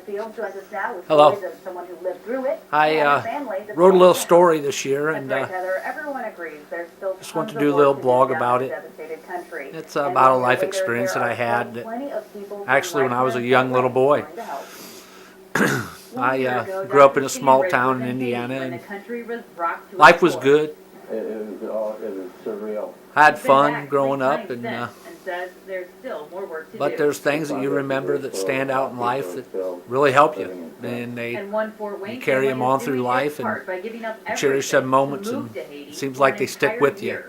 Field joins us now with Hello. stories of someone who lived through it. I and a family that's wrote a little still story this year, That's and right, Heather. Everyone agrees there's still just want to tons do a of little work to blog do down about this it. devastated country. It's And about a 1 year life later, experience there that I are had still that plenty of people who actually when right I was a here young little boy. willing to help. I grew up in a small town in Indiana, and life was good. It was surreal. I had fun growing up, and says there's still more work to but do. there's things that you remember that stand out in life that really help you, and you carry them on through life, and you cherish some moments, and it seems like they stick with you.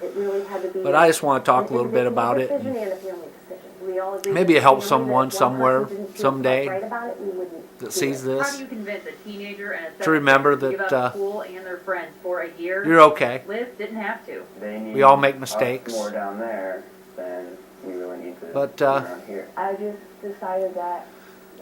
But I just want to talk a little bit about it, and maybe it helps someone somewhere someday that sees How do this you convince a teenager and a to remember to give that up school and their friends for a year? you're okay. Liz didn't have to. We all make mistakes. More down there than we really need to. But around here. I just decided that.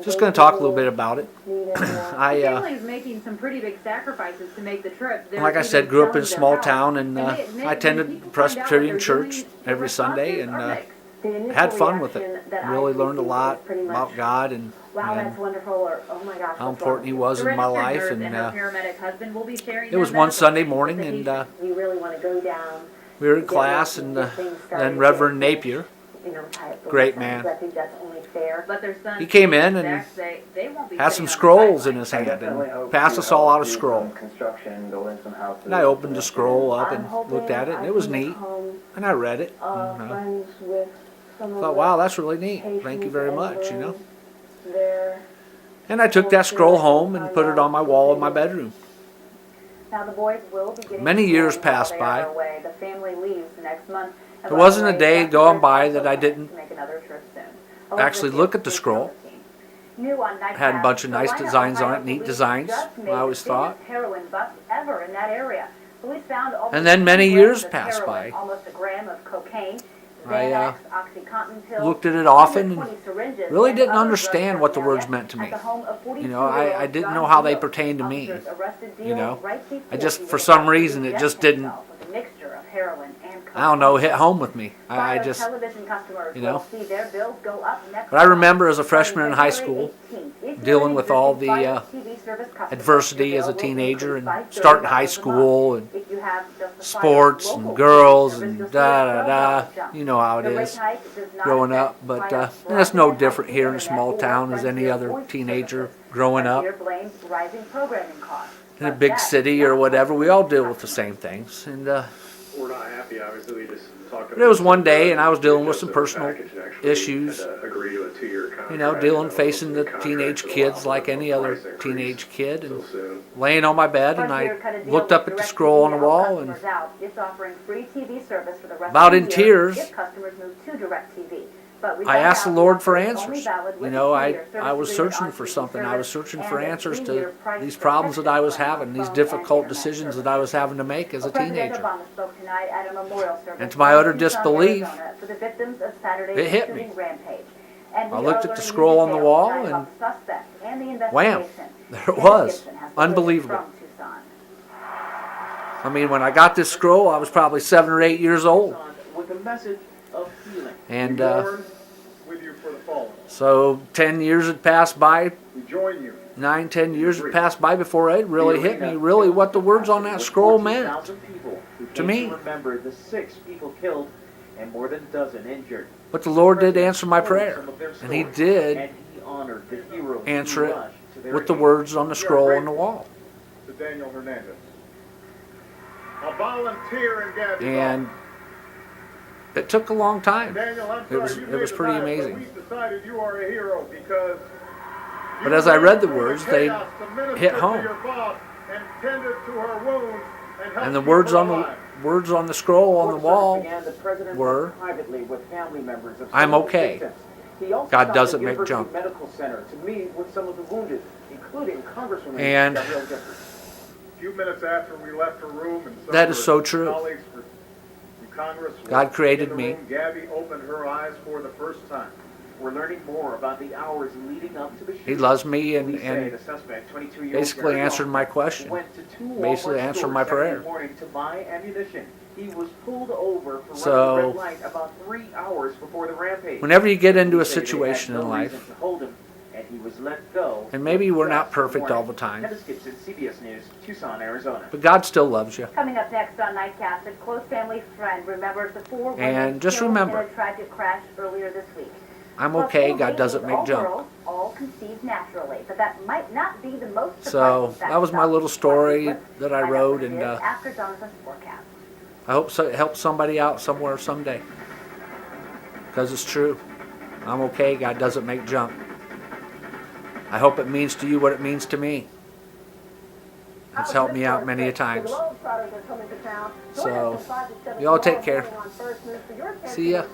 just going to talk a little bit about it. The family's making some pretty big sacrifices to make the trip. They're Like I even said, grew up in a selling small their town, house. and they I admit when attended people find out Presbyterian what they're doing, church the every Sunday, responses and are mixed. had fun with it. Really learned a lot about God and Wow, that's wonderful, or oh my gosh, how that's important He wonderful. was in my The life. registered And nurse and her paramedic husband will be sharing it was their one medical Sunday claims with morning, the and patient. We really want to go down. we were in get class, things and started, then Reverend get Napier, type of great things. man. I think that's only fair. But their son He came in and Zach say they won't be had sitting some on the scrolls in sidelines. his hand Definitely and hope passed to us all help out a do scroll. some construction, building some houses. And I opened the scroll up I'm and hoping looked at it, and I it was can neat. become, And I read it. And, friends with some of thought, the wow, that's really neat. Thank you patients very and much, learn their And I took that scroll home and put it on my wall in my bedroom. Now the boys will be getting Many years schooling while passed they by. are away. The family leaves next month. And There by wasn't the a way, day Dr. gone Bird by also that I plans didn't to make another trip soon. actually look at the scroll. New on It had a bunch of nice Carolina, designs on Ohio it, neat police designs, just made I always the biggest thought. heroin bust ever in that area. Police found almost And then many 10 years grams of passed heroin, by. almost a gram of cocaine, I Xanax, OxyContin pills, looked at it often and 120 syringes, really and didn't other understand drugs what the from the words area. meant to me. At the home of You know, I 42-year-old didn't John know how they Fields. pertained to me. Officers arrested You Fields know, right before I just, he for was some about to reason, it inject just didn't, himself with a mixture of heroin and I don't know, hit cocaine. home with me. I Five just, television customers you know. will see their bills go up next But I month. remember as a Starting freshman in high February school, 18th, if you're dealing an with all existing the Fios TV service customer, adversity your as a bill will teenager increase by and starting $30 high a month. school and If you have just the Fios sports local and girls TV service, and you'll see a da-da-da. $12 jump. You know how it The rate is hike does not growing affect up. But Fios it's no broadband, different here in a internet, small or town as any Frontier other voice teenager services. growing up. Frontier blames rising programming costs. In a But big that's city or not whatever, we what's all hurting deal with the customers. same things. And We're not happy, obviously, we just talked about But it was one day, and I was dealing with some adjusted the personal package and actually issues. had to agree to a 2-year contract. you know, dealing, and facing the contract teenage would allow kids for like a any other price increase teenage kid, so and soon. laying on my bed, and Frontier cut a I deal looked with up at the DirecTV scroll on the to help wall, and customers out. It's offering free TV service for the rest about of in the year tears, if customers move to DirecTV. But we I found asked the out Lord the for offer is only answers. valid You with know, a I 2-year service was agreement searching on for TV something. I was service searching for and a answers 3-year to price these problems that I was protection having, on these phone difficult and internet decisions that services. I was having to make as a President teenager. Obama spoke tonight at a memorial service And to my in utter Tucson, disbelief, Arizona, for the victims of Saturday's it hit me. shooting rampage. And I we looked are at the learning scroll new on the details wall, tonight and about the suspect and the wham, investigation. there it Dennis was. Gibson has the latest Unbelievable. from Tucson. I mean, when I got this scroll, I was probably 7 or 8 years old. With a message of healing. And We mourn with you for the fallen. so 10 years had passed by, We join you. 9, 10 years had passed by before it really hit me, really what the words on that scroll meant. 14,000 people who to came me. remember the 6 people killed and more than a dozen injured. But the Lord did answer my prayer, Some of their and He stories, did and He honored the heroes who answer it rushed to their with the aid. words on the scroll on the wall. To Daniel Hernandez. A volunteer in Gabby. And it took a long time. Daniel, I'm It sorry, was you it may was have pretty died, but amazing. we've decided you are a hero because But you as I read the went through words, they chaos to minister hit to home. your boss and tended to her wounds and helped And the keep words her on the alive. words on the scroll on the Court wall began the president were, met privately with family members of I'm some of the okay. victims. He also God stopped doesn't at make University junk. Medical Center to meet with some of the wounded, including Congresswoman And Gabrielle Giffords. A few minutes after we left her room and some that of is her so true. colleagues from Congress were God created in the me. room, Gabby opened her eyes for the first time. We're learning more about the hours leading up to the shooting. He loves me Police say and the suspect, 22-year-old basically Gary answered my Walker, question. went to 2 Basically Walmart answered stores my Saturday prayer. morning to buy ammunition. He was pulled over for So, running a red light about 3 hours before the rampage. whenever you get into a Police say they had situation no in reason life, to hold him, and He was let go. And maybe we're not perfect all the time. Dennis Gibson, CBS News, Tucson, Arizona. But God still loves you. Coming up next on Nightcast, a close family friend remembers the 4 women And just killed remember, in a tragic crash earlier this week. I'm Plus, okay. full God doesn't babies, make all junk. girls, all conceived naturally, but that might not be the most So surprising that was my little story that I Find out wrote, what it and is after Jonathan's forecast. I hope it helps somebody out somewhere someday. Because it's true. I'm okay. God doesn't make junk. I hope it means to you what it means to me. It's helped me out many a times. So, y'all take care. See ya.